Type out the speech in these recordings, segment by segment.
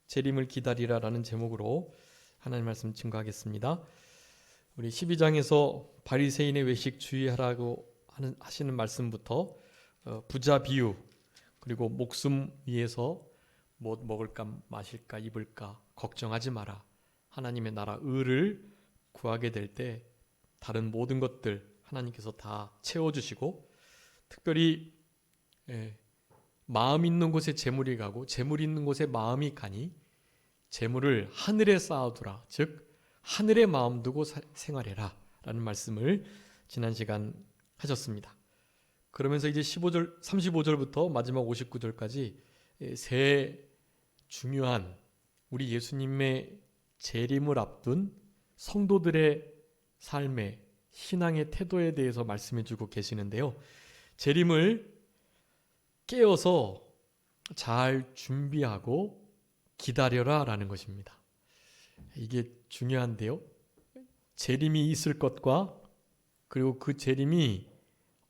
재림을 기다리라라는 제목으로 하나님 말씀 증거하겠습니다. 우리 12장에서 바리새인의 외식 주의하라고 하시는 말씀부터 부자 비유, 그리고 목숨 위해서 뭐 먹을까 마실까 입을까 걱정하지 마라, 하나님의 나라 의를 구하게 될 때 다른 모든 것들 하나님께서 다 채워주시고, 특별히 마음 있는 곳에 재물이 가고 재물 있는 곳에 마음이 가니 재물을 하늘에 쌓아두라, 즉 하늘에 마음 두고 생활해라 라는 말씀을 지난 시간 하셨습니다. 그러면서 이제 35절부터 마지막 59절까지 세 중요한 우리 예수님의 재림을 앞둔 성도들의 삶의 신앙의 태도에 대해서 말씀해 주고 계시는데요. 재림을 깨어서 잘 준비하고 기다려라 라는 것입니다. 이게 중요한데요. 재림이 있을 것과 그리고 그 재림이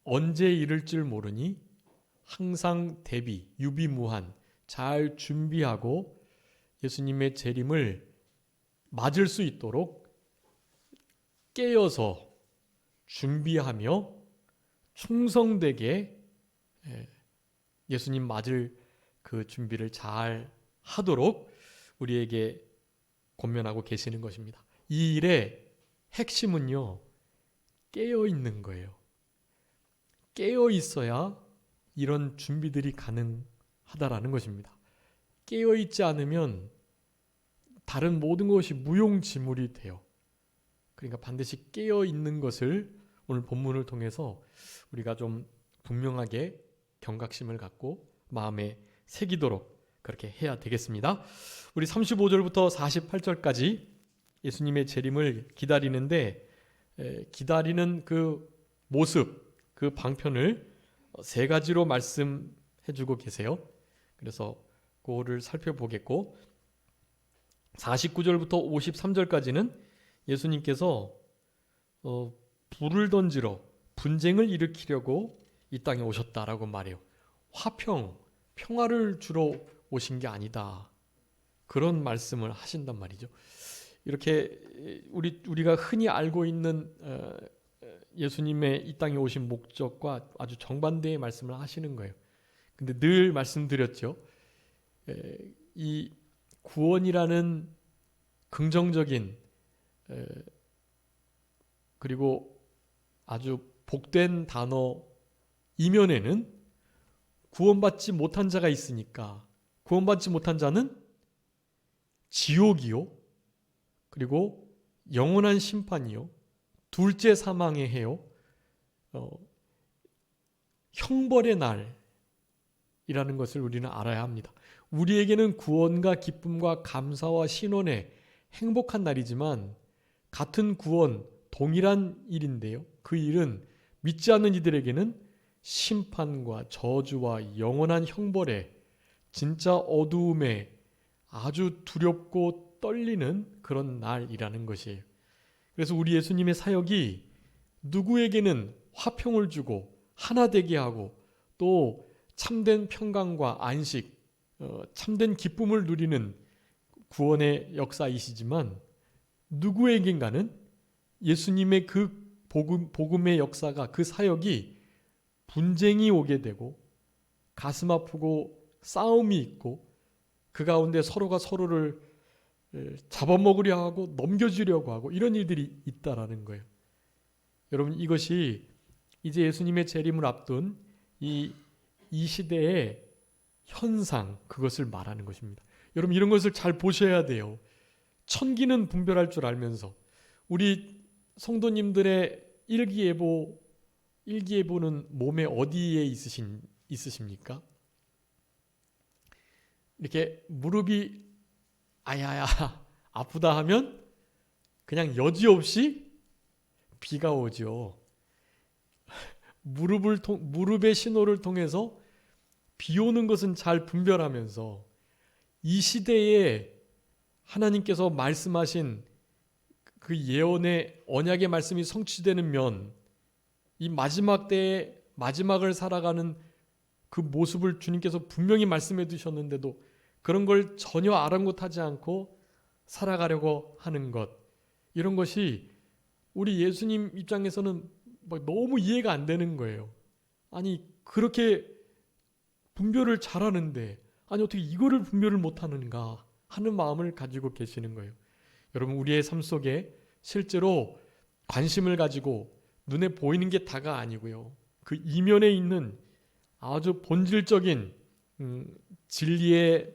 언제 이를 줄 모르니 항상 대비, 유비무한 잘 준비하고 예수님의 재림을 맞을 수 있도록 깨어서 준비하며 충성되게 예수님 맞을 그 준비를 잘 하도록 우리에게 권면하고 계시는 것입니다. 이 일의 핵심은요, 깨어 있는 거예요. 깨어 있어야 이런 준비들이 가능하다라는 것입니다. 깨어 있지 않으면 다른 모든 것이 무용지물이 돼요. 그러니까 반드시 깨어 있는 것을 오늘 본문을 통해서 우리가 좀 분명하게 경각심을 갖고 마음에 새기도록 그렇게 해야 되겠습니다. 우리 35절부터 48절까지 예수님의 재림을 기다리는데, 기다리는 그 모습, 그 방편을 세 가지로 말씀해 주고 계세요. 그래서 그거를 살펴보겠고, 49절부터 53절까지는 예수님께서 불을 던지러 분쟁을 일으키려고 이 땅에 오셨다라고 말해요. 평화를 주러 오신 게 아니다, 그런 말씀을 하신단 말이죠. 이렇게 우리가 흔히 알고 있는 예수님의 이 땅에 오신 목적과 아주 정반대의 말씀을 하시는 거예요. 근데 늘 말씀드렸죠. 이 구원이라는 긍정적인 그리고 아주 복된 단어 이면에는 구원받지 못한 자가 있으니까, 구원받지 못한 자는 지옥이요, 그리고 영원한 심판이요, 둘째 사망의 해요, 형벌의 날이라는 것을 우리는 알아야 합니다. 우리에게는 구원과 기쁨과 감사와 신원의 행복한 날이지만, 같은 구원, 동일한 일인데요, 그 일은 믿지 않는 이들에게는 심판과 저주와 영원한 형벌의 진짜 어두움에 아주 두렵고 떨리는 그런 날이라는 것이에요. 그래서 우리 예수님의 사역이 누구에게는 화평을 주고 하나 되게 하고 또 참된 평강과 안식, 참된 기쁨을 누리는 구원의 역사이시지만, 누구에겐가는 예수님의 그 복음의 역사가, 그 사역이 분쟁이 오게 되고 가슴 아프고 싸움이 있고 그 가운데 서로가 서로를 잡아먹으려 하고 넘겨주려고 하고 이런 일들이 있다라는 거예요. 여러분, 이것이 이제 예수님의 재림을 앞둔 이 시대의 현상, 그것을 말하는 것입니다. 여러분, 이런 것을 잘 보셔야 돼요. 천기는 분별할 줄 알면서 우리 성도님들의 일기예보는 몸에 어디에 있으십니까? 이렇게 무릎이 아야야 아프다 하면 그냥 여지없이 비가 오죠. 무릎의 신호를 통해서 비 오는 것은 잘 분별하면서 이 시대에 하나님께서 말씀하신 그 예언의 언약의 말씀이 성취되는 면, 이 마지막 때의 마지막을 살아가는 그 모습을 주님께서 분명히 말씀해 두셨는데도 그런 걸 전혀 아랑곳하지 않고 살아가려고 하는 것, 이런 것이 우리 예수님 입장에서는 막 너무 이해가 안 되는 거예요. 아니 그렇게 분별을 잘하는데 아니 어떻게 이거를 분별을 못하는가 하는 마음을 가지고 계시는 거예요. 여러분 우리의 삶 속에 실제로 관심을 가지고 눈에 보이는 게 다가 아니고요. 그 이면에 있는 아주 본질적인 진리의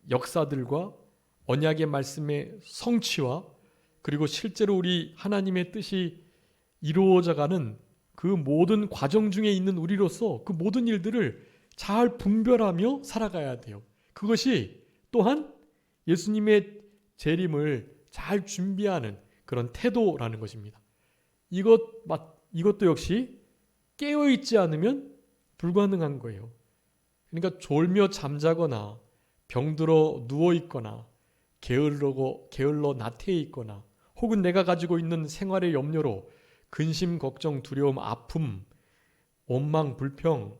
역사들과 언약의 말씀의 성취와 그리고 실제로 우리 하나님의 뜻이 이루어져가는 그 모든 과정 중에 있는 우리로서 그 모든 일들을 잘 분별하며 살아가야 돼요. 그것이 또한 예수님의 재림을 잘 준비하는 그런 태도라는 것입니다. 이것도 역시 깨어있지 않으면 불가능한 거예요. 그러니까 졸며 잠자거나 병들어 누워있거나 게을러 나태해 있거나 혹은 내가 가지고 있는 생활의 염려로 근심, 걱정, 두려움, 아픔, 원망, 불평,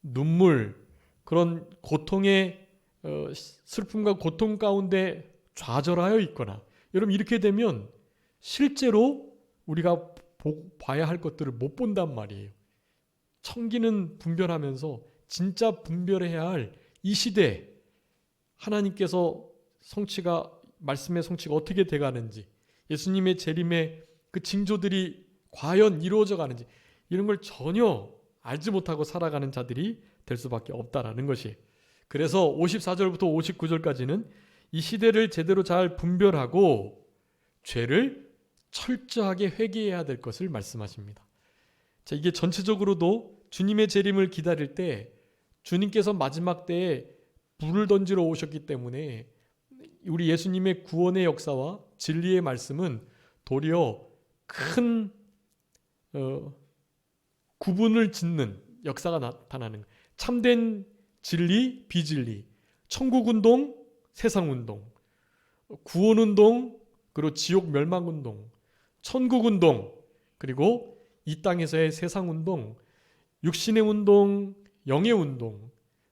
눈물, 그런 고통의 슬픔과 고통 가운데 좌절하여 있거나 여러분 이렇게 되면 실제로 우리가 봐야 할 것들을 못 본단 말이에요. 청기는 분별하면서 진짜 분별해야 할 이 시대 하나님께서 말씀의 성취가 어떻게 돼가는지 예수님의 재림의 그 징조들이 과연 이루어져 가는지 이런 걸 전혀 알지 못하고 살아가는 자들이 될 수밖에 없다라는 것이. 그래서 54절부터 59절까지는 이 시대를 제대로 잘 분별하고 죄를 철저하게 회개해야 될 것을 말씀하십니다. 자, 이게 전체적으로도 주님의 재림을 기다릴 때 주님께서 마지막 때에 불을 던지러 오셨기 때문에 우리 예수님의 구원의 역사와 진리의 말씀은 도리어 큰 구분을 짓는 역사가 나타나는 참된 진리, 비진리, 천국운동, 세상운동, 구원운동, 그리고 지옥 멸망운동, 천국운동, 그리고 이 땅에서의 세상운동, 육신의 운동, 영의 운동,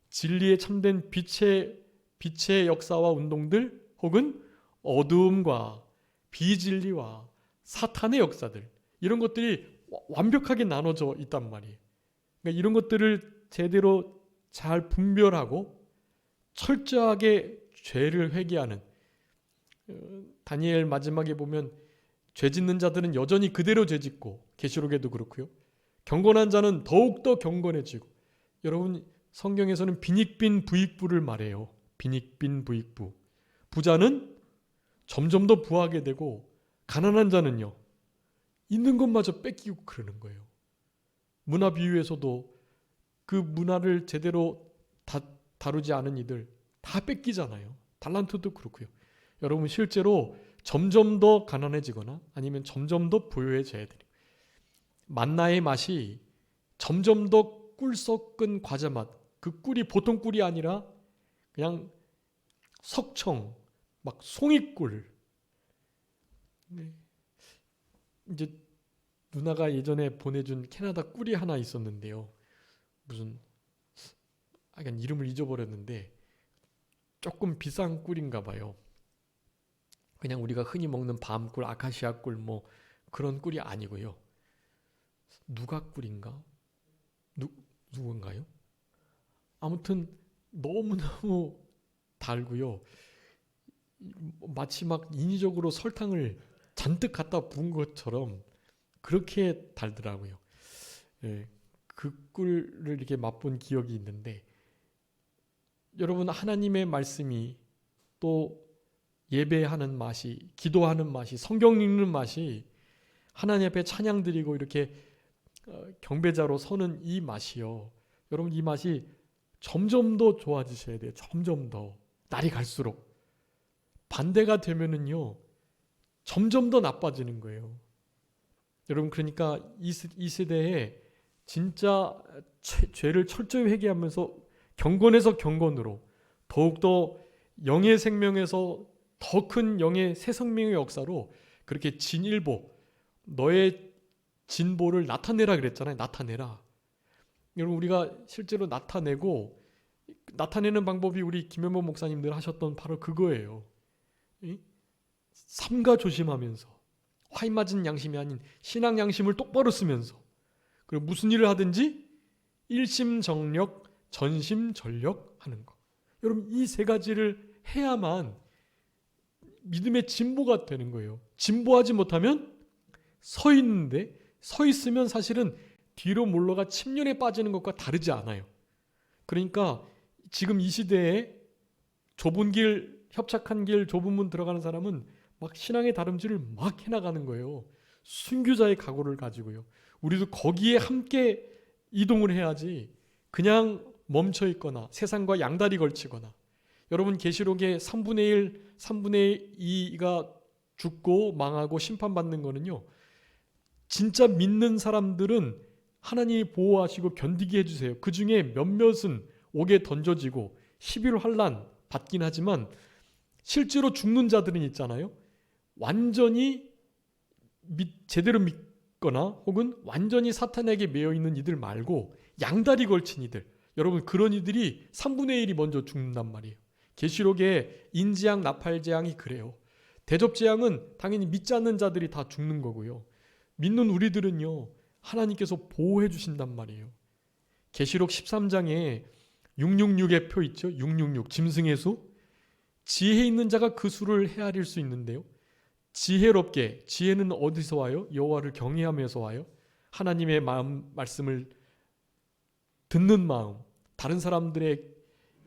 진리의 참된 빛의 역사와 운동들 혹은 어두움과 비진리와 사탄의 역사들 이런 것들이 완벽하게 나눠져 있단 말이에요. 그러니까 이런 것들을 제대로 잘 분별하고 철저하게 죄를 회개하는 다니엘 마지막에 보면 죄 짓는 자들은 여전히 그대로 죄 짓고 계시록에도 그렇고요. 경건한 자는 더욱더 경건해지고 여러분 성경에서는 빈익빈 부익부를 말해요. 빈익빈 부익부. 부자는 점점 더 부하게 되고 가난한 자는요. 있는 것마저 뺏기고 그러는 거예요. 문화 비유에서도 그 문화를 제대로 다루지 않은 이들 다 뺏기잖아요. 달란트도 그렇고요. 여러분 실제로 점점 더 가난해지거나 아니면 점점 더 부유해져야 돼요. 만나의 맛이 점점 더 꿀 섞은 과자 맛. 그 꿀이 보통 꿀이 아니라 그냥 석청, 막 송이꿀. 네. 이제 누나가 예전에 보내준 캐나다 꿀이 하나 있었는데요. 무슨 약간 이름을 잊어버렸는데 조금 비싼 꿀인가 봐요. 그냥 우리가 흔히 먹는 밤꿀, 아카시아 꿀 뭐 그런 꿀이 아니고요. 누가 꿀인가? 누군가요? 아무튼 너무너무 달고요. 마치 막 인위적으로 설탕을 잔뜩 갖다 부은 것처럼 그렇게 달더라고요. 예, 그 꿀을 이렇게 맛본 기억이 있는데 여러분 하나님의 말씀이 또 예배하는 맛이, 기도하는 맛이, 성경 읽는 맛이 하나님 앞에 찬양 드리고 이렇게 경배자로 서는 이 맛이요. 여러분 이 맛이 점점 더 좋아지셔야 돼요. 점점 더. 날이 갈수록. 반대가 되면은요. 점점 더 나빠지는 거예요. 여러분 그러니까 이 세대에 진짜 죄를 철저히 회개하면서 경건에서 경건으로 더욱더 영의 생명에서 더 큰 영의 새 생명의 역사로 그렇게 진일보 너의 진보를 나타내라 그랬잖아요. 나타내라. 여러분 우리가 실제로 나타내고 나타내는 방법이 우리 김현모 목사님들 하셨던 바로 그거예요. 삼가 조심하면서 화인 맞은 양심이 아닌 신앙 양심을 똑바로 쓰면서, 그리고 무슨 일을 하든지 일심정력, 전심전력 하는 것. 여러분, 이 세 가지를 해야만 믿음의 진보가 되는 거예요. 진보하지 못하면 서 있는데, 서 있으면 사실은 뒤로 물러가 침륜에 빠지는 것과 다르지 않아요. 그러니까 지금 이 시대에 좁은 길, 협착한 길, 좁은 문 들어가는 사람은 막 신앙의 다름질을 막 해나가는 거예요. 순교자의 각오를 가지고요. 우리도 거기에 함께 이동을 해야지 그냥 멈춰 있거나 세상과 양다리 걸치거나. 여러분, 계시록의 3분의 1, 3분의 2가 죽고 망하고 심판받는 거는요, 진짜 믿는 사람들은 하나님이 보호하시고 견디게 해주세요. 그 중에 몇몇은 옥에 던져지고 11 환란 받긴 하지만 실제로 죽는 자들은 있잖아요. 완전히 제대로 믿거나 혹은 완전히 사탄에게 매여 있는 이들 말고 양다리 걸친 이들, 여러분, 그런 이들이 3분의 1이 먼저 죽는단 말이에요. 계시록의 인지양, 나팔재앙이 그래요. 대접재앙은 당연히 믿지 않는 자들이 다 죽는 거고요. 믿는 우리들은요, 하나님께서 보호해 주신단 말이에요. 계시록 13장에 666의 표 있죠. 666, 짐승의 수. 지혜 있는 자가 그 수를 헤아릴 수 있는데요. 지혜롭게, 지혜는 어디서 와요? 여호와를 경외하면서 와요. 하나님의 말씀을 듣는 마음, 다른 사람들의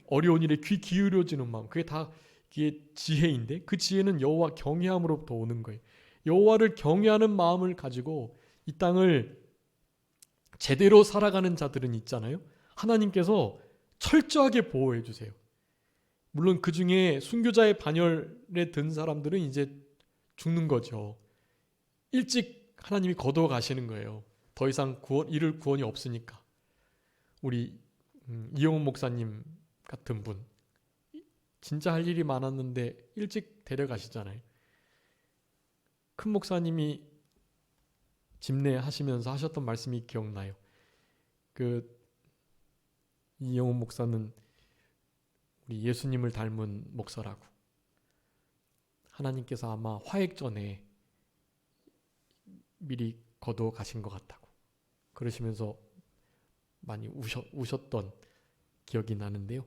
어려운 일에 귀 기울여지는 마음, 그게 다 이게 지혜인데, 그 지혜는 여호와 경외함으로부터 오는 거예요. 여호와를 경외하는 마음을 가지고 이 땅을 제대로 살아가는 자들은 있잖아요. 하나님께서 철저하게 보호해 주세요. 물론 그 중에 순교자의 반열에 든 사람들은 이제 죽는 거죠. 일찍 하나님이 거두어 가시는 거예요. 더 이상 이룰 구원이 없으니까. 우리 이영훈 목사님 같은 분, 진짜 할 일이 많았는데 일찍 데려가시잖아요. 큰 목사님이 집례하시면서 하셨던 말씀이 기억나요. 이영훈 목사는 우리 예수님을 닮은 목사라고. 하나님께서 아마 화액 전에 미리 거두어 가신 것 같다고 그러시면서 많이 우셨던 기억이 나는데요.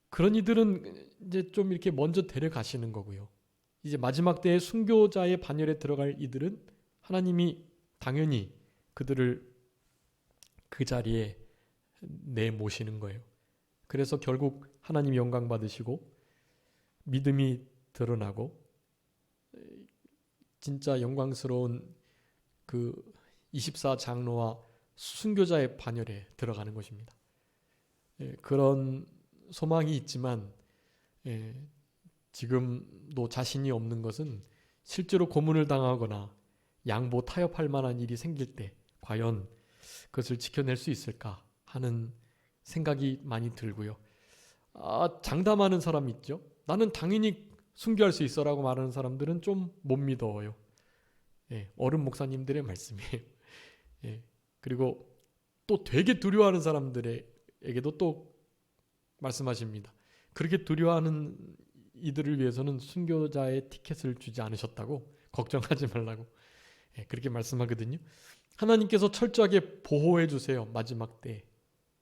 그런 이들은 이제 좀 이렇게 먼저 데려가시는 거고요. 이제 마지막 때에 순교자의 반열에 들어갈 이들은 하나님이 당연히 그들을 그 자리에 내모시는 거예요. 그래서 결국 하나님 영광 받으시고 믿음이 드러나고 진짜 영광스러운 그 24장로와 순교자의 반열에 들어가는 것입니다. 그런 소망이 있지만 지금도 자신이 없는 것은 실제로 고문을 당하거나 양보 타협할 만한 일이 생길 때 과연 그것을 지켜낼 수 있을까 하는 생각이 많이 들고요. 장담하는 사람 있죠. 나는 당연히 순교할 수 있어라고 말하는 사람들은 좀 못 믿어요. 어른 목사님들의 말씀이에요. 그리고 또 되게 두려워하는 사람들에게도 또 말씀하십니다. 그렇게 두려워하는 이들을 위해서는 순교자의 티켓을 주지 않으셨다고, 걱정하지 말라고 그렇게 말씀하거든요. 하나님께서 철저하게 보호해 주세요. 마지막 때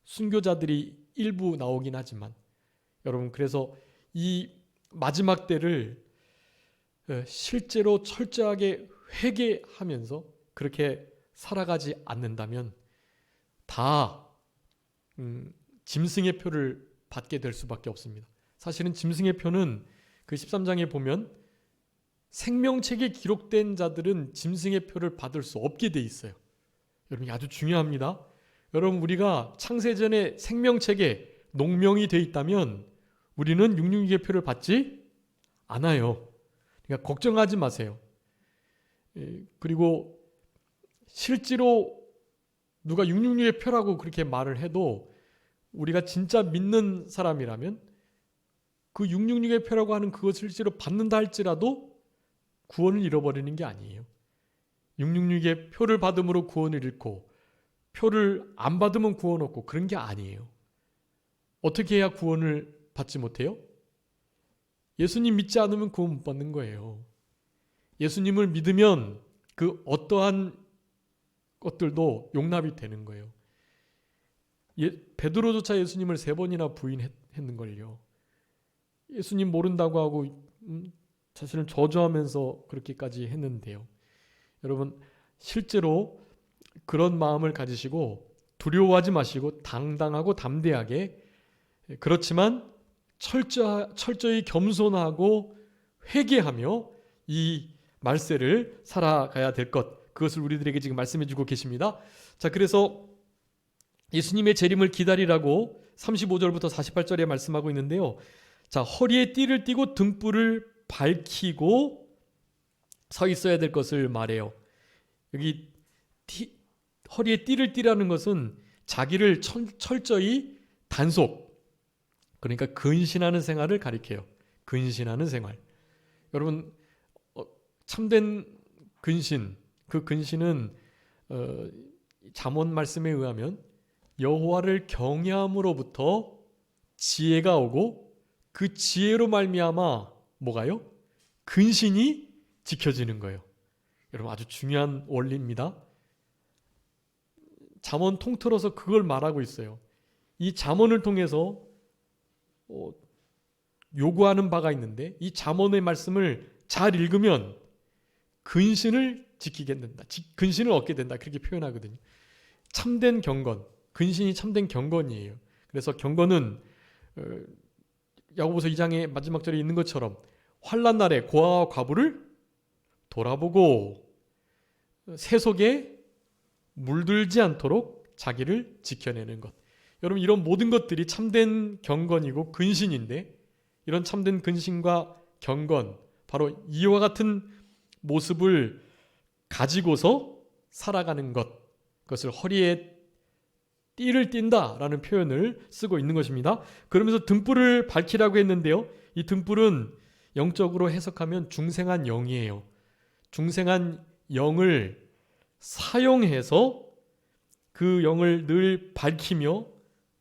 순교자들이 일부 나오긴 하지만, 여러분, 그래서 이 마지막 때를 실제로 철저하게 회개하면서 그렇게 살아가지 않는다면 다 짐승의 표를 받게 될 수밖에 없습니다. 사실은 짐승의 표는 그 13장에 보면 생명책에 기록된 자들은 짐승의 표를 받을 수 없게 돼 있어요. 여러분, 아주 중요합니다. 여러분, 우리가 창세전에 생명책에 농명이 돼 있다면 우리는 666의 표를 받지 않아요. 그러니까 걱정하지 마세요. 그리고 실제로 누가 666의 표라고 그렇게 말을 해도 우리가 진짜 믿는 사람이라면 그 666의 표라고 하는 그것을 실제로 받는다 할지라도 구원을 잃어버리는 게 아니에요. 666의 표를 받음으로 구원을 잃고 표를 안 받으면 구원 없고 그런 게 아니에요. 어떻게 해야 구원을 받지 못해요? 예수님 믿지 않으면 구원 못 받는 거예요. 예수님을 믿으면 그 어떠한 것들도 용납이 되는 거예요. 베드로조차 예수님을 3번이나 부인했는걸요. 예수님 모른다고 하고 자신을 저주하면서 그렇게까지 했는데요. 여러분, 실제로 그런 마음을 가지시고 두려워하지 마시고 당당하고 담대하게, 그렇지만 철저히 겸손하고 회개하며 이 말세를 살아가야 될 것, 그것을 우리들에게 지금 말씀해 주고 계십니다. 자, 그래서 예수님의 재림을 기다리라고 35절부터 48절에 말씀하고 있는데요. 자, 허리에 띠를 띠고 등불을 밝히고 서 있어야 될 것을 말해요. 여기 허리에 띠를 띠라는 것은 자기를 철저히 단속, 그러니까 근신하는 생활을 가리켜요. 근신하는 생활. 여러분, 참된 근신, 그 근신은 잠언 말씀에 의하면 여호와를 경외함으로부터 지혜가 오고 그 지혜로 말미암아 뭐가요? 근신이 지켜지는 거예요. 여러분, 아주 중요한 원리입니다. 잠언 통틀어서 그걸 말하고 있어요. 이 잠언을 통해서 요구하는 바가 있는데, 이 잠언의 말씀을 잘 읽으면 근신을 지키게 된다. 근신을 얻게 된다. 그렇게 표현하거든요. 참된 경건, 근신이 참된 경건이에요. 그래서 경건은 야고보서 2장의 마지막 절에 있는 것처럼 환난 날에 고아와 과부를 돌아보고 세속에 물들지 않도록 자기를 지켜내는 것. 여러분, 이런 모든 것들이 참된 경건이고 근신인데, 이런 참된 근신과 경건, 바로 이와 같은 모습을 가지고서 살아가는 것, 그것을 허리에 띠를 띈다라는 표현을 쓰고 있는 것입니다. 그러면서 등불을 밝히라고 했는데요. 이 등불은 영적으로 해석하면 중생한 영이에요. 중생한 영을 사용해서 그 영을 늘 밝히며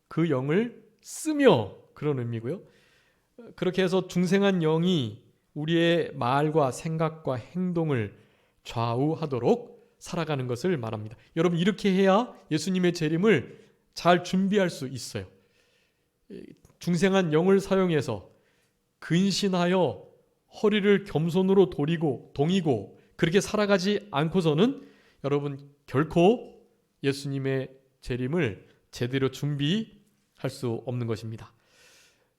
그 영을 쓰며, 그런 의미고요. 그렇게 해서 중생한 영이 우리의 말과 생각과 행동을 좌우하도록 살아가는 것을 말합니다. 여러분, 이렇게 해야 예수님의 재림을 잘 준비할 수 있어요. 중생한 영을 사용해서 근신하여 허리를 겸손으로 동이고 그렇게 살아가지 않고서는 여러분 결코 예수님의 재림을 제대로 준비할 수 없는 것입니다.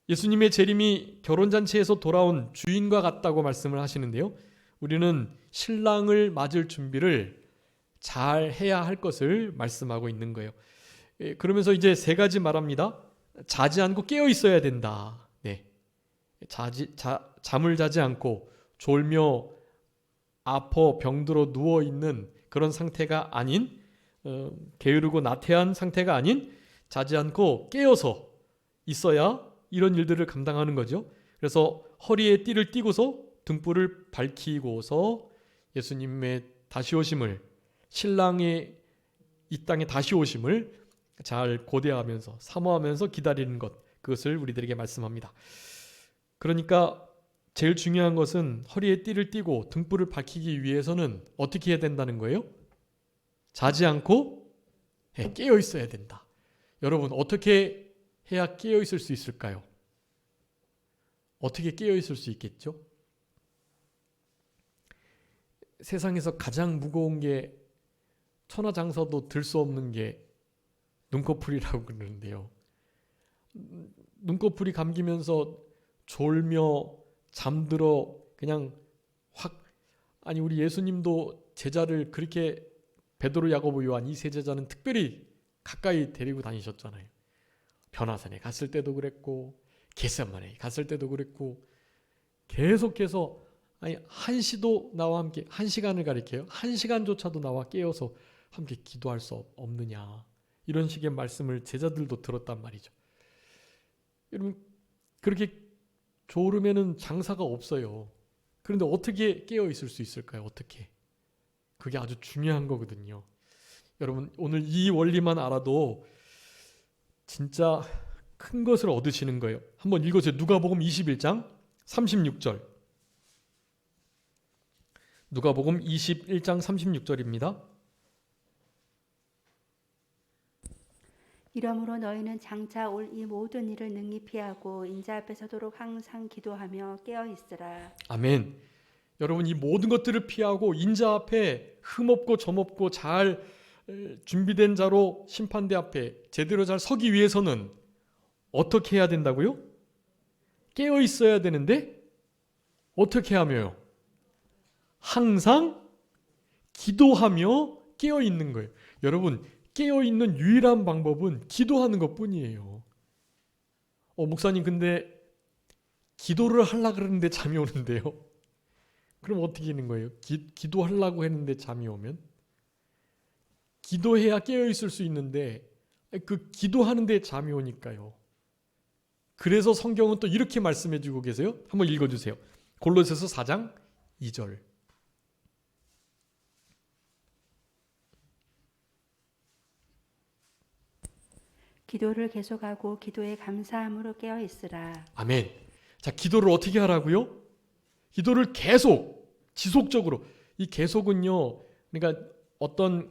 예수님의 재림이 결혼잔치에서 돌아온 주인과 같다고 말씀을 하시는데요. 우리는 신랑을 맞을 준비를 잘 해야 할 것을 말씀하고 있는 거예요. 그러면서 이제 3가지 말합니다. 자지 않고 깨어 있어야 된다. 네. 잠을 자지 않고 졸며 아파 병들어 누워 있는 그런 상태가 아닌, 게으르고 나태한 상태가 아닌, 자지 않고 깨어서 있어야 이런 일들을 감당하는 거죠. 그래서 허리에 띠를 띠고서 등불을 밝히고서 예수님의 다시 오심을, 신랑의 이 땅에 다시 오심을 잘 고대하면서 사모하면서 기다리는 것, 그것을 우리들에게 말씀합니다. 그러니까 제일 중요한 것은 허리에 띠를 띠고 등불을 밝히기 위해서는 어떻게 해야 된다는 거예요? 자지 않고 깨어 있어야 된다. 여러분, 어떻게 해야 깨어 있을 수 있을까요? 어떻게 깨어 있을 수 있겠죠? 세상에서 가장 무거운 게, 천하장사도 들 수 없는 게 눈꺼풀이라고 그러는데요. 눈꺼풀이 감기면서 졸며 잠들어 그냥 확, 아니 우리 예수님도 제자를 그렇게, 베드로, 야고보, 요한 이 3제자는 특별히 가까이 데리고 다니셨잖아요. 변화산에 갔을 때도 그랬고 겟세마네에 갔을 때도 그랬고, 계속해서 아니 1시도 나와 함께, 1시간을 가리켜요. 1시간조차도 나와 깨어서 함께 기도할 수 없느냐, 이런 식의 말씀을 제자들도 들었단 말이죠. 여러분, 그렇게 졸으면은 장사가 없어요. 그런데 어떻게 깨어 있을 수 있을까요? 어떻게? 그게 아주 중요한 거거든요. 여러분, 오늘 이 원리만 알아도 진짜 큰 것을 얻으시는 거예요. 한번 읽어주세요. 누가복음 21장 36절. 누가복음 21장 36절입니다. 이러므로 너희는 장차 올 이 모든 일을 능히 피하고 인자 앞에 서도록 항상 기도하며 깨어 있으라. 아멘. 여러분, 이 모든 것들을 피하고 인자 앞에 흠없고 점없고 잘 준비된 자로 심판대 앞에 제대로 잘 서기 위해서는 어떻게 해야 된다고요? 깨어 있어야 되는데 어떻게 하며요? 항상 기도하며 깨어 있는 거예요. 여러분, 깨어 있는 유일한 방법은 기도하는 것뿐이에요. 목사님, 근데 기도를 하려고 그러는데 잠이 오는데요. 그럼 어떻게 되는 거예요? 기도하려고 했는데 잠이 오면? 기도해야 깨어 있을 수 있는데 그 기도하는데 잠이 오니까요. 그래서 성경은 또 이렇게 말씀해 주고 계세요. 한번 읽어주세요. 골로새서 4장 2절. 기도를 계속하고 기도에 감사함으로 깨어 있으라. 아멘. 자, 기도를 어떻게 하라고요? 기도를 계속, 지속적으로. 이 계속은요, 그러니까 어떤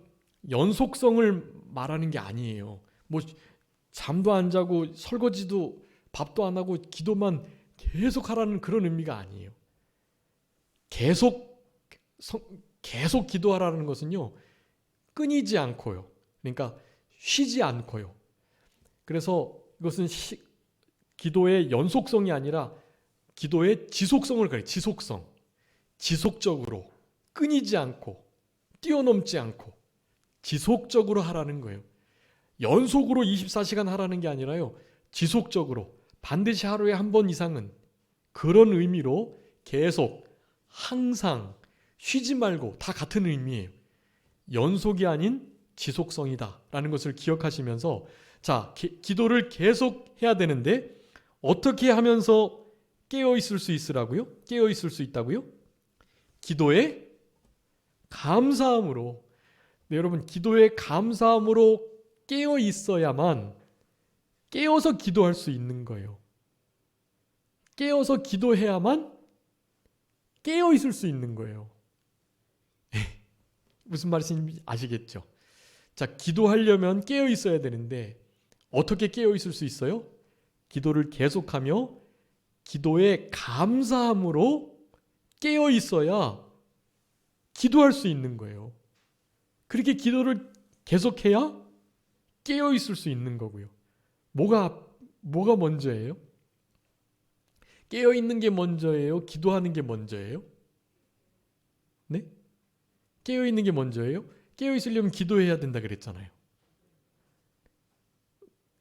연속성을 말하는 게 아니에요. 뭐 잠도 안 자고 설거지도 밥도 안 하고 기도만 계속 하라는 그런 의미가 아니에요. 계속 기도하라는 것은요, 끊이지 않고요. 그러니까 쉬지 않고요. 그래서 이것은 기도의 연속성이 아니라 기도의 지속성을 그래요. 지속성. 지속적으로 끊이지 않고 뛰어넘지 않고 지속적으로 하라는 거예요. 연속으로 24시간 하라는 게 아니라요. 지속적으로 반드시 하루에 한 번 이상은 그런 의미로 계속 항상 쉬지 말고 다 같은 의미예요. 연속이 아닌 지속성이다 라는 것을 기억하시면서 자, 기도를 계속 해야 되는데 어떻게 하면서 깨어 있을 수 있으라고요? 깨어 있을 수 있다고요? 기도에 감사함으로. 네, 여러분, 기도에 감사함으로 깨어 있어야만 깨어서 기도할 수 있는 거예요. 깨어서 기도해야만 깨어 있을 수 있는 거예요. 무슨 말인지 아시겠죠? 자, 기도하려면 깨어 있어야 되는데 어떻게 깨어 있을 수 있어요? 기도를 계속하며 기도에 감사함으로 깨어 있어야 기도할 수 있는 거예요. 그렇게 기도를 계속해야 깨어 있을 수 있는 거고요. 뭐가 먼저예요? 깨어 있는 게 먼저예요? 기도하는 게 먼저예요? 네? 깨어 있는 게 먼저예요? 깨어 있으려면 기도해야 된다 그랬잖아요.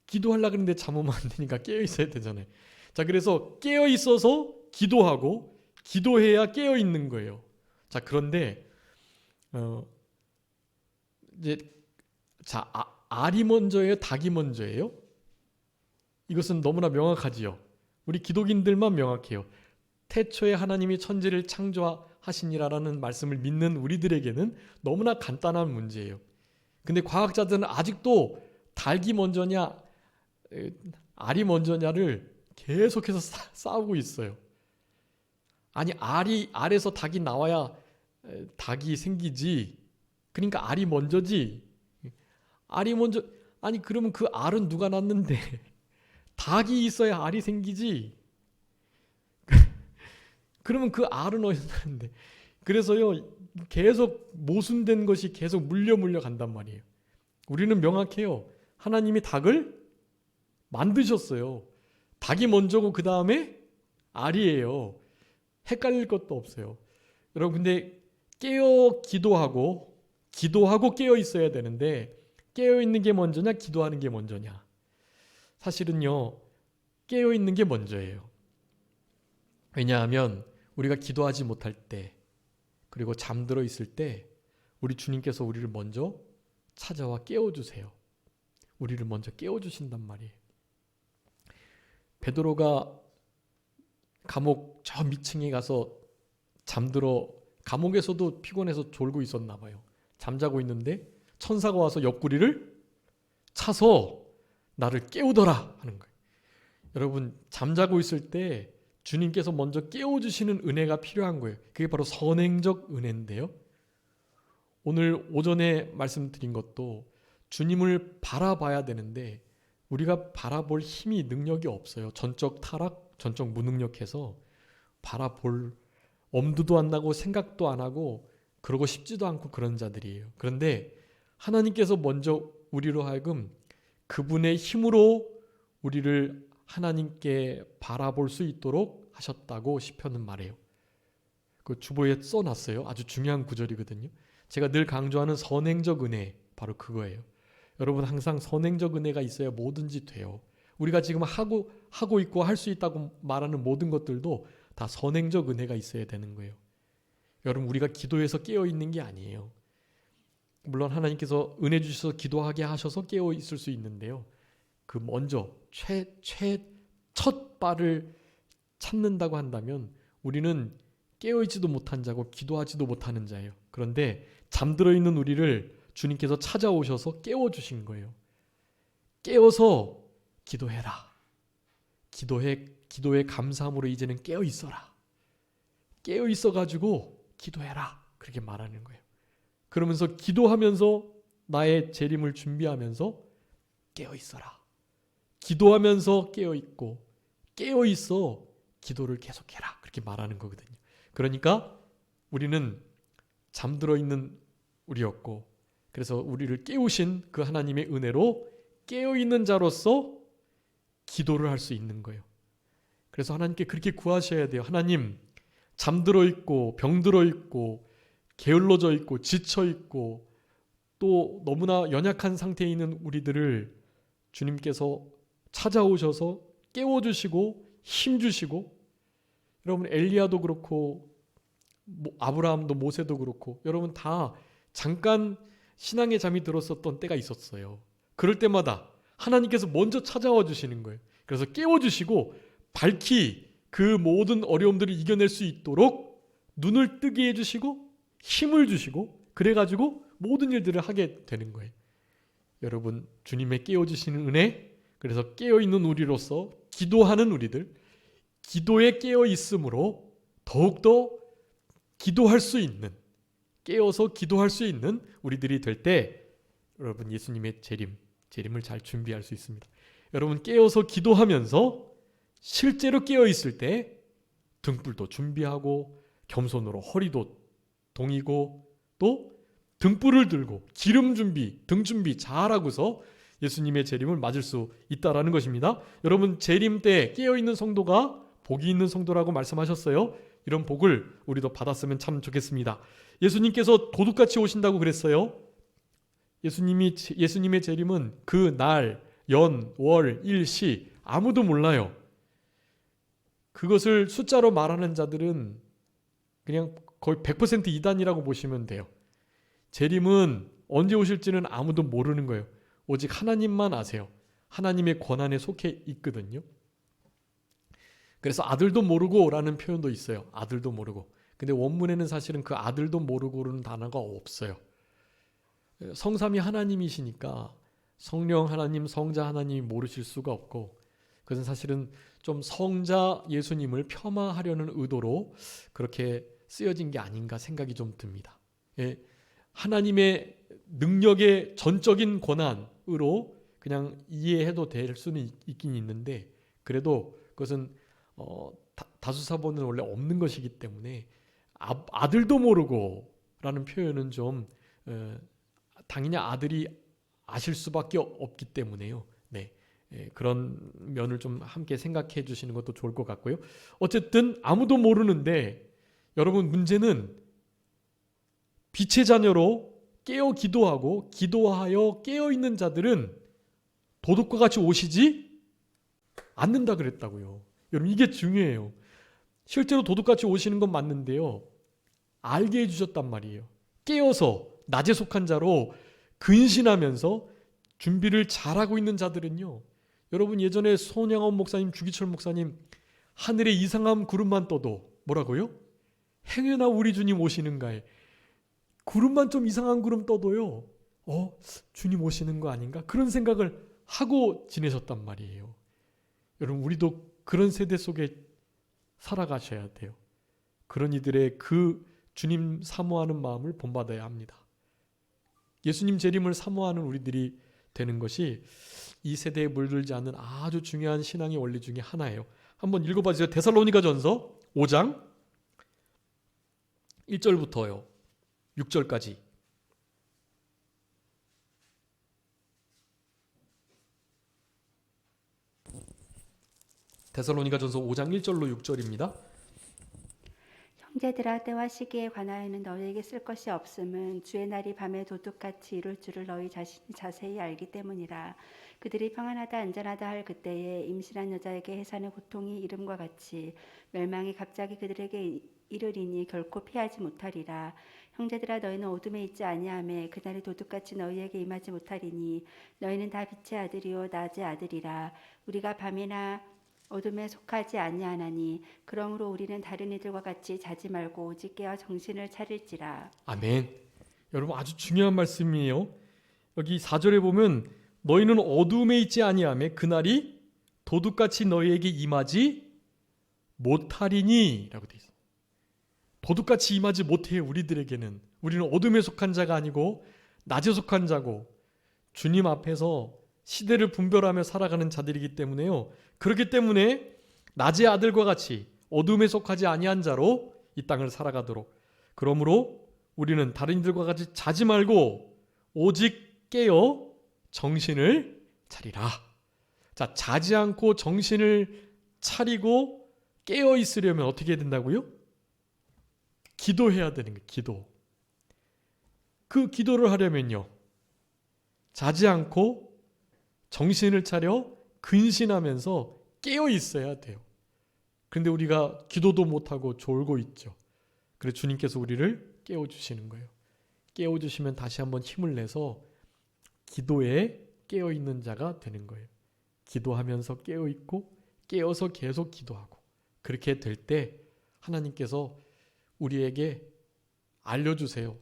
기도하려고 했는데 잠 오면 안 되니까 깨어 있어야 되잖아요. 자, 그래서 깨어 있어서 기도하고 기도해야 깨어 있는 거예요. 자, 그런데 이제 자, 알이 먼저예요? 닭이 먼저예요? 이것은 너무나 명확하지요. 우리 기독인들만 명확해요. 태초에 하나님이 천지를 창조하시니라라는 말씀을 믿는 우리들에게는 너무나 간단한 문제예요. 근데 과학자들은 아직도 닭이 먼저냐 알이 먼저냐를 계속해서 싸우고 있어요. 아니, 알에서 닭이 나와야 닭이 생기지. 그러니까 알이 먼저지. 알이 먼저. 아니, 그러면 그 알은 누가 낳는데 닭이 있어야 알이 생기지. 그러면 그 알은 어디서 나는데. 그래서요, 계속 모순된 것이 계속 물려 간단 말이에요. 우리는 명확해요. 하나님이 닭을 만드셨어요. 닭이 먼저고 그 다음에 알이에요. 헷갈릴 것도 없어요. 여러분, 근데 깨어 기도하고 깨어 있어야 되는데 깨어 있는 게 먼저냐 기도하는 게 먼저냐? 사실은요, 깨어 있는 게 먼저예요. 왜냐하면 우리가 기도하지 못할 때 그리고 잠들어 있을 때 우리 주님께서 우리를 먼저 찾아와 깨워주세요. 우리를 먼저 깨워주신단 말이에요. 베드로가 감옥 저 밑층에 가서 잠들어 감옥에서도 피곤해서 졸고 있었나 봐요. 잠자고 있는데 천사가 와서 옆구리를 차서 나를 깨우더라 하는 거예요. 여러분 잠자고 있을 때 주님께서 먼저 깨워주시는 은혜가 필요한 거예요. 그게 바로 선행적 은혜인데요. 오늘 오전에 말씀드린 것도 주님을 바라봐야 되는데 우리가 바라볼 힘이 능력이 없어요. 전적 타락, 전적 무능력해서 바라볼 엄두도 안 나고 생각도 안 하고 그러고 싶지도 않고 그런 자들이에요. 그런데 하나님께서 먼저 우리로 하여금 그분의 힘으로 우리를 하나님께 바라볼 수 있도록 하셨다고 시편은 말해요. 그 주보에 써놨어요. 아주 중요한 구절이거든요. 제가 늘 강조하는 선행적 은혜, 바로 그거예요. 여러분 항상 선행적 은혜가 있어야 뭐든지 돼요. 우리가 지금 하고 있고 할 수 있다고 말하는 모든 것들도 다 선행적 은혜가 있어야 되는 거예요. 여러분 우리가 기도해서 깨어있는 게 아니에요. 물론 하나님께서 은혜 주셔서 기도하게 하셔서 깨어 있을 수 있는데요. 그 먼저 첫 발을 찾는다고 한다면 우리는 깨어있지도 못한 자고 기도하지도 못하는 자예요. 그런데 잠들어 있는 우리를 주님께서 찾아오셔서 깨워주신 거예요. 깨워서 기도해라. 기도의 감사함으로 이제는 깨어 있어라. 깨어 있어가지고 기도해라. 그렇게 말하는 거예요. 그러면서 기도하면서 나의 재림을 준비하면서 깨어 있어라. 기도하면서 깨어 있고 깨어 있어 기도를 계속해라. 그렇게 말하는 거거든요. 그러니까 우리는 잠들어 있는 우리였고 그래서 우리를 깨우신 그 하나님의 은혜로 깨어 있는 자로서 기도를 할 수 있는 거예요. 그래서 하나님께 그렇게 구하셔야 돼요. 하나님, 잠들어 있고 병들어 있고 게을러져 있고 지쳐 있고 또 너무나 연약한 상태에 있는 우리들을 주님께서 찾아오셔서 깨워주시고 힘주시고, 여러분 엘리야도 그렇고 아브라함도 모세도 그렇고 여러분 다 잠깐 신앙의 잠이 들었었던 때가 있었어요. 그럴 때마다 하나님께서 먼저 찾아와 주시는 거예요. 그래서 깨워주시고 밝히 그 모든 어려움들을 이겨낼 수 있도록 눈을 뜨게 해주시고 힘을 주시고 그래가지고 모든 일들을 하게 되는 거예요. 여러분 주님의 깨워주시는 은혜, 그래서 깨어있는 우리로서 기도하는 우리들, 기도에 깨어있음으로 더욱더 기도할 수 있는, 깨어서 기도할 수 있는 우리들이 될 때 여러분 예수님의 재림을 잘 준비할 수 있습니다. 여러분 깨어서 기도하면서 실제로 깨어있을 때 등불도 준비하고 겸손으로 허리도 동이고 또 등불을 들고 기름 준비, 등 준비 잘하고서 예수님의 재림을 맞을 수 있다라는 것입니다. 여러분 재림 때 깨어있는 성도가 복이 있는 성도라고 말씀하셨어요. 이런 복을 우리도 받았으면 참 좋겠습니다. 예수님께서 도둑같이 오신다고 그랬어요. 예수님의 재림은 그 날, 연, 월, 일, 시 아무도 몰라요. 그것을 숫자로 말하는 자들은 그냥 거의 100% 이단이라고 보시면 돼요. 재림은 언제 오실지는 아무도 모르는 거예요. 오직 하나님만 아세요. 하나님의 권한에 속해 있거든요. 그래서 아들도 모르고 라는 표현도 있어요. 아들도 모르고. 근데 원문에는 사실은 그 아들도 모르고라는 단어가 없어요. 성삼위 하나님이시니까 성령 하나님, 성자 하나님이 모르실 수가 없고, 그것은 사실은 좀 성자 예수님을 폄하하려는 의도로 그렇게 쓰여진 게 아닌가 생각이 좀 듭니다. 예, 하나님의 능력의 전적인 권한으로 그냥 이해해도 될 수는 있긴 있는데, 그래도 그것은 다수사본은 원래 없는 것이기 때문에 아들도 모르고 라는 표현은 좀 당연히 아들이 아실 수밖에 없기 때문에요. 네, 그런 면을 좀 함께 생각해 주시는 것도 좋을 것 같고요. 어쨌든 아무도 모르는데 여러분 문제는 빛의 자녀로 깨어 기도하고 기도하여 깨어있는 자들은 도둑과 같이 오시지 않는다 그랬다고요. 여러분 이게 중요해요. 실제로 도둑같이 오시는 건 맞는데요. 알게 해주셨단 말이에요. 깨어서 낮에 속한 자로 근신하면서 준비를 잘하고 있는 자들은요. 여러분 예전에 손양원 목사님, 주기철 목사님 하늘에 이상한 구름만 떠도 뭐라고요? 행여나 우리 주님 오시는가에, 구름만 좀 이상한 구름 떠도요. 주님 오시는 거 아닌가? 그런 생각을 하고 지내셨단 말이에요. 여러분 우리도 그런 세대 속에 살아가셔야 돼요. 그런 이들의 그 주님 사모하는 마음을 본받아야 합니다. 예수님 재림을 사모하는 우리들이 되는 것이 이 세대에 물들지 않는 아주 중요한 신앙의 원리 중에 하나예요. 한번 읽어봐 주세요. 데살로니가전서 5장 1절부터요. 6절까지. 데살로니가전서 5장 1절로 6절입니다. 형제들아, 때와 시기에 관하여는 너희에게 쓸 것이 없음은 주의 날이 밤에 도둑같이 이룰 줄을 너희 자신이 자세히 알기 때문이라. 그들이 평안하다 안전하다 할 그때에 임신한 여자에게 해사는 고통이 이름과 같이 멸망이 갑자기 그들에게 이르리니 결코 피하지 못하리라. 형제들아, 너희는 어둠에 있지 아니하매 그날이 도둑같이 너희에게 임하지 못하리니 너희는 다 빛의 아들이요 낮의 아들이라. 우리가 밤이나 어둠에 속하지 아니하나니 그러므로 우리는 다른 이들과 같이 자지 말고 오직 깨어 정신을 차릴지라. 아멘. 여러분 아주 중요한 말씀이에요. 여기 4절에 보면 너희는 어둠에 있지 아니하매 그날이 도둑같이 너희에게 임하지 못하리니 라고 되어 있어요. 도둑같이 임하지 못해요. 우리들에게는. 우리는 어둠에 속한 자가 아니고 낮에 속한 자고 주님 앞에서 시대를 분별하며 살아가는 자들이기 때문에요. 그렇기 때문에 낮의 아들과 같이 어둠에 속하지 아니한 자로 이 땅을 살아가도록, 그러므로 우리는 다른 이들과 같이 자지 말고 오직 깨어 정신을 차리라. 자, 자지 않고 정신을 차리고 깨어 있으려면 어떻게 해야 된다고요? 기도해야 되는 거예요. 기도. 그 기도를 하려면요, 자지 않고 정신을 차려 근신하면서 깨어 있어야 돼요. 그런데 우리가 기도도 못하고 졸고 있죠. 그래서 주님께서 우리를 깨워주시는 거예요. 깨워주시면 다시 한번 힘을 내서 기도에 깨어있는 자가 되는 거예요. 기도하면서 깨어있고 깨어서 계속 기도하고, 그렇게 될 때 하나님께서 우리에게 알려주세요.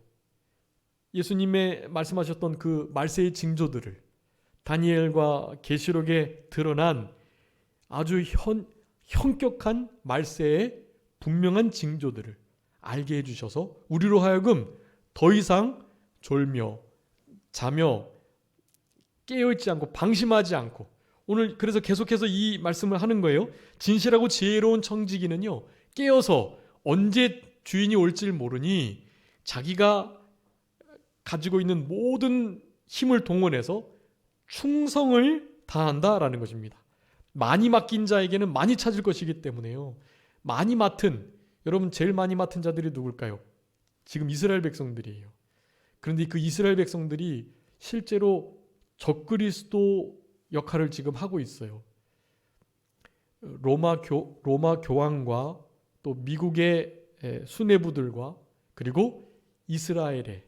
예수님의 말씀하셨던 그 말세의 징조들을, 다니엘과 계시록에 드러난 아주 현격한 말세의 분명한 징조들을 알게 해주셔서 우리로 하여금 더 이상 졸며 자며 깨어있지 않고 방심하지 않고, 오늘 그래서 계속해서 이 말씀을 하는 거예요. 진실하고 지혜로운 청지기는요, 깨어서 언제 주인이 올지 모르니 자기가 가지고 있는 모든 힘을 동원해서 충성을 다한다라는 것입니다. 많이 맡긴 자에게는 많이 찾을 것이기 때문에요. 많이 맡은, 여러분 제일 많이 맡은 자들이 누굴까요? 지금 이스라엘 백성들이에요. 그런데 그 이스라엘 백성들이 실제로 적그리스도 역할을 지금 하고 있어요. 로마 교황과 또 미국의 수뇌부들과 그리고 이스라엘의,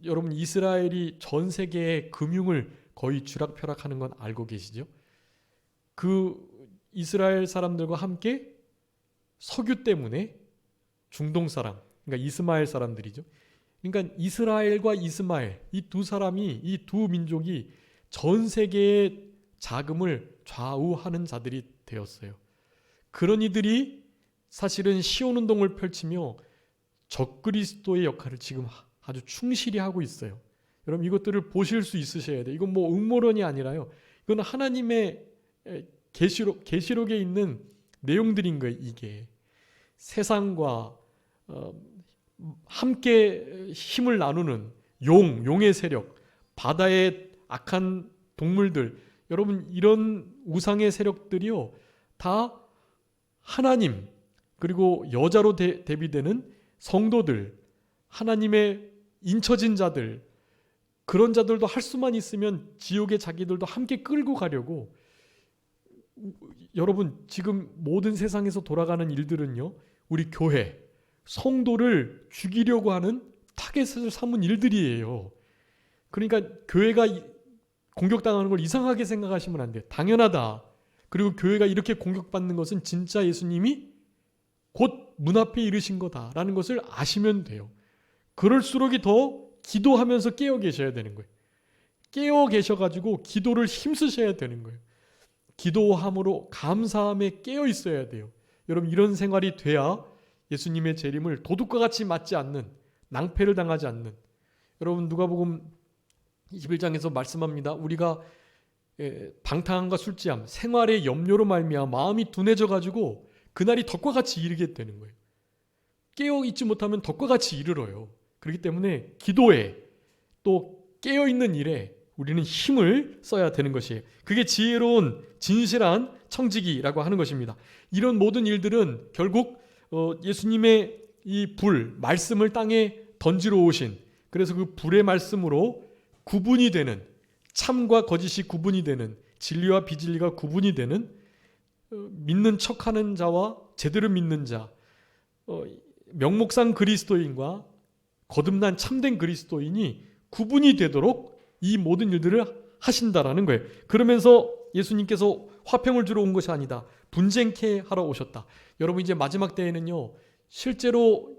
여러분 이스라엘이 전 세계의 금융을 거의 쥐락펴락하는 건 알고 계시죠? 그 이스라엘 사람들과 함께 석유 때문에 중동 사람, 그러니까 이스마엘 사람들이죠. 그러니까 이스라엘과 이스마엘, 이 두 사람이, 이 두 민족이 전 세계의 자금을 좌우하는 자들이 되었어요. 그런 이들이 사실은 시온운동을 펼치며 적그리스도의 역할을 지금 아주 충실히 하고 있어요. 여러분 이것들을 보실 수 있으셔야 돼요. 이건 뭐 음모론이 아니라요. 이건 하나님의 계시록에 있는 내용들인 거예요. 이게 세상과 함께 힘을 나누는 용의 세력, 바다의 악한 동물들, 여러분 이런 우상의 세력들이요, 다 하나님, 그리고 여자로 대비되는 성도들, 하나님의 인쳐진 자들, 그런 자들도 할 수만 있으면 지옥에 자기들도 함께 끌고 가려고, 여러분 지금 모든 세상에서 돌아가는 일들은요, 우리 교회 성도를 죽이려고 하는 타겟을 삼은 일들이에요. 그러니까 교회가 공격당하는 걸 이상하게 생각하시면 안 돼요. 당연하다. 그리고 교회가 이렇게 공격받는 것은 진짜 예수님이 곧 문 앞에 이르신 거다라는 것을 아시면 돼요. 그럴수록이 더 기도하면서 깨어 계셔야 되는 거예요. 깨어 계셔가지고 기도를 힘쓰셔야 되는 거예요. 기도함으로 감사함에 깨어 있어야 돼요. 여러분 이런 생활이 돼야 예수님의 재림을 도둑과 같이 맞지 않는, 낭패를 당하지 않는. 여러분 누가복음 21장에서 말씀합니다. 우리가 방탕함과 술취함, 생활의 염려로 말미암아 마음이 둔해져 가지고 그날이 덕과 같이 이르게 되는 거예요. 깨어 있지 못하면 덕과 같이 이르러요. 그렇기 때문에 기도에 또 깨어 있는 일에 우리는 힘을 써야 되는 것이에요. 그게 지혜로운 진실한 청지기라고 하는 것입니다. 이런 모든 일들은 결국 예수님의 이 말씀을 땅에 던지러 오신, 그래서 그 불의 말씀으로 구분이 되는, 참과 거짓이 구분이 되는, 진리와 비진리가 구분이 되는, 믿는 척하는 자와 제대로 믿는 자, 명목상 그리스도인과 거듭난 참된 그리스도인이 구분이 되도록 이 모든 일들을 하신다라는 거예요. 그러면서 예수님께서 화평을 주러 온 것이 아니다, 분쟁케 하러 오셨다. 여러분 이제 마지막 때에는요, 실제로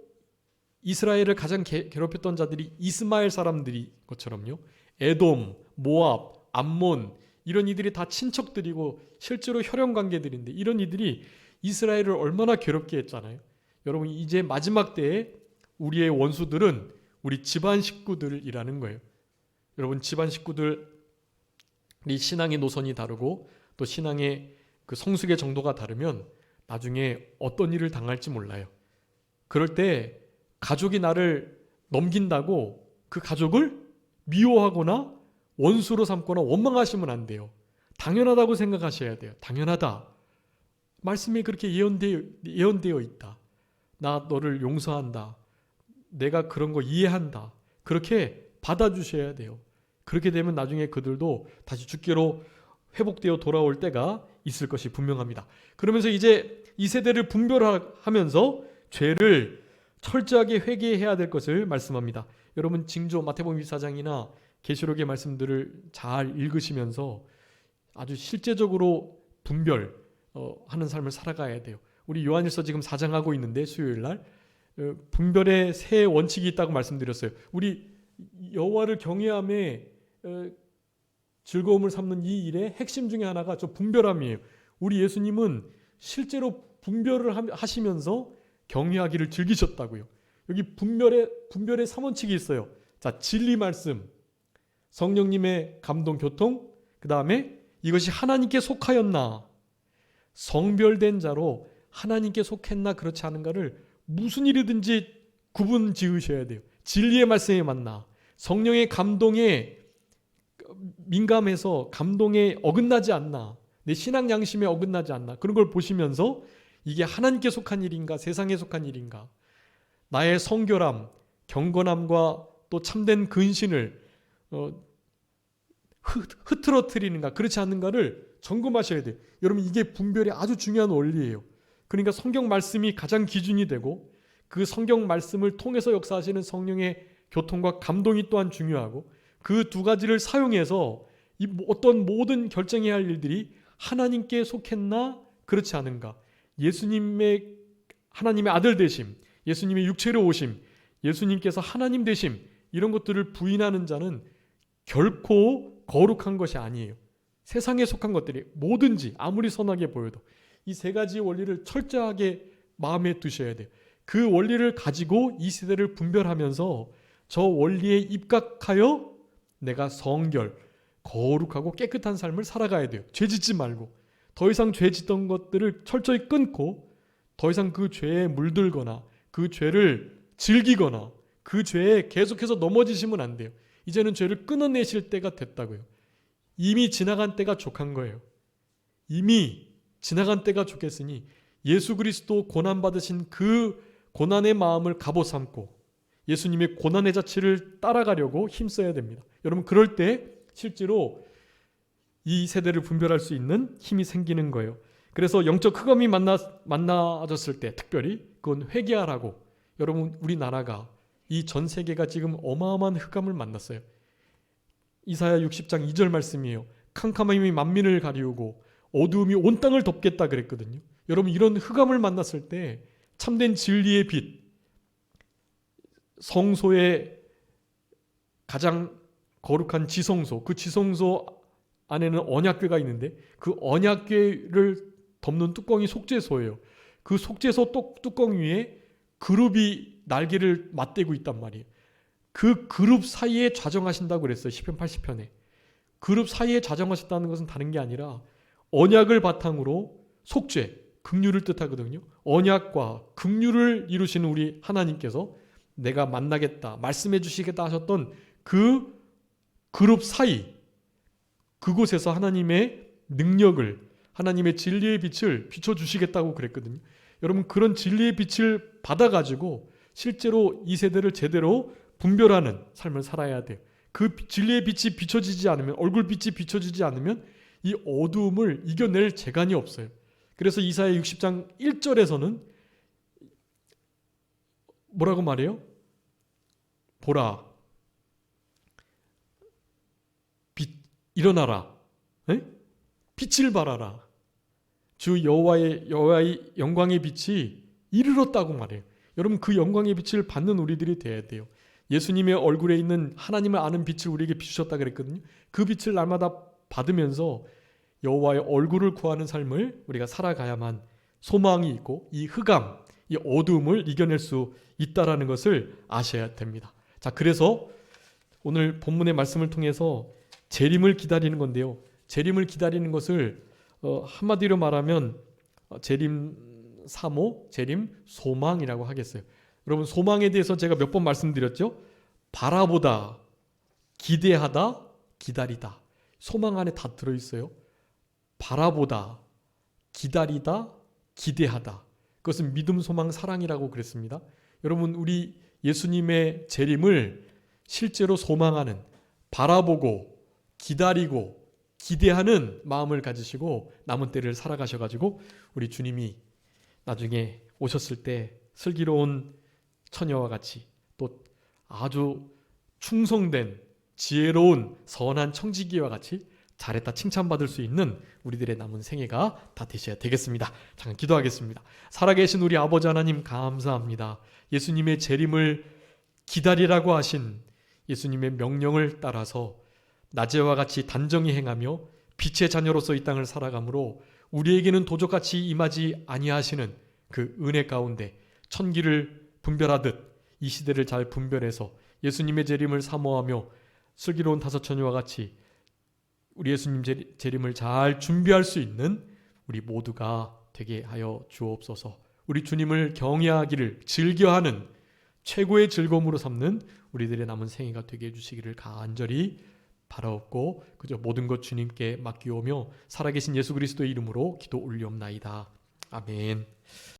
이스라엘을 가장 괴롭혔던 자들이 이스마엘 사람들이 것처럼요, 에돔, 모압, 암몬, 이런 이들이 다 친척들이고 실제로 혈연 관계들인데, 이런 이들이 이스라엘을 얼마나 괴롭게 했잖아요. 여러분 이제 마지막 때에 우리의 원수들은 우리 집안 식구들이라는 거예요. 여러분 집안 식구들이 신앙의 노선이 다르고 또 신앙의 그 성숙의 정도가 다르면 나중에 어떤 일을 당할지 몰라요. 그럴 때 가족이 나를 넘긴다고 그 가족을 미워하거나 원수로 삼거나 원망하시면 안 돼요. 당연하다고 생각하셔야 돼요. 당연하다. 말씀에 그렇게 예언되어 있다. 나 너를 용서한다. 내가 그런 거 이해한다. 그렇게 받아주셔야 돼요. 그렇게 되면 나중에 그들도 다시 주께로 회복되어 돌아올 때가 있을 것이 분명합니다. 그러면서 이제 이 세대를 분별하면서 죄를 철저하게 회개해야 될 것을 말씀합니다. 여러분 징조 마태복음 24장이나 계시록의 말씀들을 잘 읽으시면서 아주 실제적으로 분별하는 삶을 살아가야 돼요. 우리 요한일서 지금 4장 하고 있는데 수요일 날 분별의 세 원칙이 있다고 말씀드렸어요. 우리 여호와를 경외함에 즐거움을 삼는 이 일의 핵심 중에 하나가 저 분별함이에요. 우리 예수님은 실제로 분별을 하시면서 경외하기를 즐기셨다고요. 여기 분별의 3원칙이 있어요. 자, 진리 말씀, 성령님의 감동 교통, 그 다음에 이것이 하나님께 속하였나, 성별된 자로 하나님께 속했나 그렇지 않은가를 무슨 일이든지 구분 지으셔야 돼요. 진리의 말씀에 맞나, 성령의 감동에 민감해서 감동에 어긋나지 않나, 내 신앙 양심에 어긋나지 않나, 그런 걸 보시면서 이게 하나님께 속한 일인가 세상에 속한 일인가, 나의 성결함, 경건함과 또 참된 근신을 흐트러뜨리는가 그렇지 않는가를 점검하셔야 돼요. 여러분 이게 분별이 아주 중요한 원리예요. 그러니까 성경 말씀이 가장 기준이 되고 그 성경 말씀을 통해서 역사하시는 성령의 교통과 감동이 또한 중요하고, 그 두 가지를 사용해서 이 어떤 모든 결정해야 할 일들이 하나님께 속했나 그렇지 않은가, 예수님의 하나님의 아들 되심, 예수님의 육체로 오심, 예수님께서 하나님 되심, 이런 것들을 부인하는 자는 결코 거룩한 것이 아니에요. 세상에 속한 것들이 뭐든지 아무리 선하게 보여도 이 세 가지 원리를 철저하게 마음에 두셔야 돼요. 그 원리를 가지고 이 세대를 분별하면서 저 원리에 입각하여 내가 성결, 거룩하고 깨끗한 삶을 살아가야 돼요. 죄 짓지 말고, 더 이상 죄 짓던 것들을 철저히 끊고 더 이상 그 죄에 물들거나 그 죄를 즐기거나 그 죄에 계속해서 넘어지시면 안 돼요. 이제는 죄를 끊어내실 때가 됐다고요. 이미 지나간 때가 족한 거예요. 이미 지나간 때가 족했으니 예수 그리스도 고난받으신 그 고난의 마음을 갑옷 삼고 예수님의 고난의 자취를 따라가려고 힘써야 됩니다. 여러분 그럴 때 실제로 이 세대를 분별할 수 있는 힘이 생기는 거예요. 그래서 영적 흑암이 만나졌을 때 특별히 그건 회개하라고, 여러분 우리나라가 이 전 세계가 지금 어마어마한 흑암을 만났어요. 이사야 60장 2절 말씀이에요. 캄캄함이 만민을 가리우고 어두움이 온 땅을 덮겠다 그랬거든요. 여러분 이런 흑암을 만났을 때 참된 진리의 빛, 성소의 가장 거룩한 지성소, 그 지성소 안에는 언약궤가 있는데 그 언약궤를 덮는 뚜껑이 속죄소예요. 그 속죄소 뚜껑 위에 그룹이 날개를 맞대고 있단 말이에요. 그 그룹 사이에 좌정하신다고 그랬어요. 시편 80편에. 그룹 사이에 좌정하셨다는 것은 다른 게 아니라 언약을 바탕으로 속죄, 긍휼을 뜻하거든요. 언약과 긍휼을 이루시는 우리 하나님께서 내가 만나겠다, 말씀해 주시겠다 하셨던 그 그룹 사이, 그곳에서 하나님의 능력을, 하나님의 진리의 빛을 비춰주시겠다고 그랬거든요. 여러분, 그런 진리의 빛을 받아가지고 실제로 이 세대를 제대로 분별하는 삶을 살아야 돼요. 그 진리의 빛이 비춰지지 않으면, 얼굴빛이 비춰지지 않으면 이 어두움을 이겨낼 재간이 없어요. 그래서 이사야 60장 1절에서는 뭐라고 말해요? 보라, 빛, 일어나라, 에? 빛을 발하라. 주 여호와의 영광의 빛이 이르렀다고 말해요. 여러분, 그 영광의 빛을 받는 우리들이 돼야 돼요. 예수님의 얼굴에 있는 하나님을 아는 빛을 우리에게 비추셨다 그랬거든요. 그 빛을 날마다 받으면서 여호와의 얼굴을 구하는 삶을 우리가 살아가야만 소망이 있고 이 흑암, 이 어두움을 이겨낼 수 있다라는 것을 아셔야 됩니다. 자, 그래서 오늘 본문의 말씀을 통해서 재림을 기다리는 건데요. 재림을 기다리는 것을 한마디로 말하면 재림 사모, 재림 소망이라고 하겠어요. 여러분, 소망에 대해서 제가 몇 번 말씀드렸죠? 바라보다, 기대하다, 기다리다. 소망 안에 다 들어있어요. 바라보다, 기다리다, 기대하다. 그것은 믿음, 소망, 사랑이라고 그랬습니다. 여러분, 우리 예수님의 재림을 실제로 소망하는, 바라보고, 기다리고, 기대하는 마음을 가지시고 남은 때를 살아가셔가지고 우리 주님이 나중에 오셨을 때 슬기로운 처녀와 같이 또 아주 충성된 지혜로운 선한 청지기와 같이 잘했다 칭찬받을 수 있는 우리들의 남은 생애가 다 되셔야 되겠습니다. 잠깐 기도하겠습니다. 살아계신 우리 아버지 하나님, 감사합니다. 예수님의 재림을 기다리라고 하신 예수님의 명령을 따라서 낮에와 같이 단정히 행하며 빛의 자녀로서 이 땅을 살아가므로 우리에게는 도적같이 임하지 아니하시는 그 은혜 가운데 천기를 분별하듯 이 시대를 잘 분별해서 예수님의 재림을 사모하며 슬기로운 다섯 처녀와 같이 우리 예수님 재림을 잘 준비할 수 있는 우리 모두가 되게 하여 주옵소서. 우리 주님을 경외하기를 즐겨하는 최고의 즐거움으로 삼는 우리들의 남은 생애가 되게 해주시기를 간절히 바라옵고 그저 모든 것 주님께 맡기오며 살아계신 예수 그리스도의 이름으로 기도 올리옵나이다. 아멘.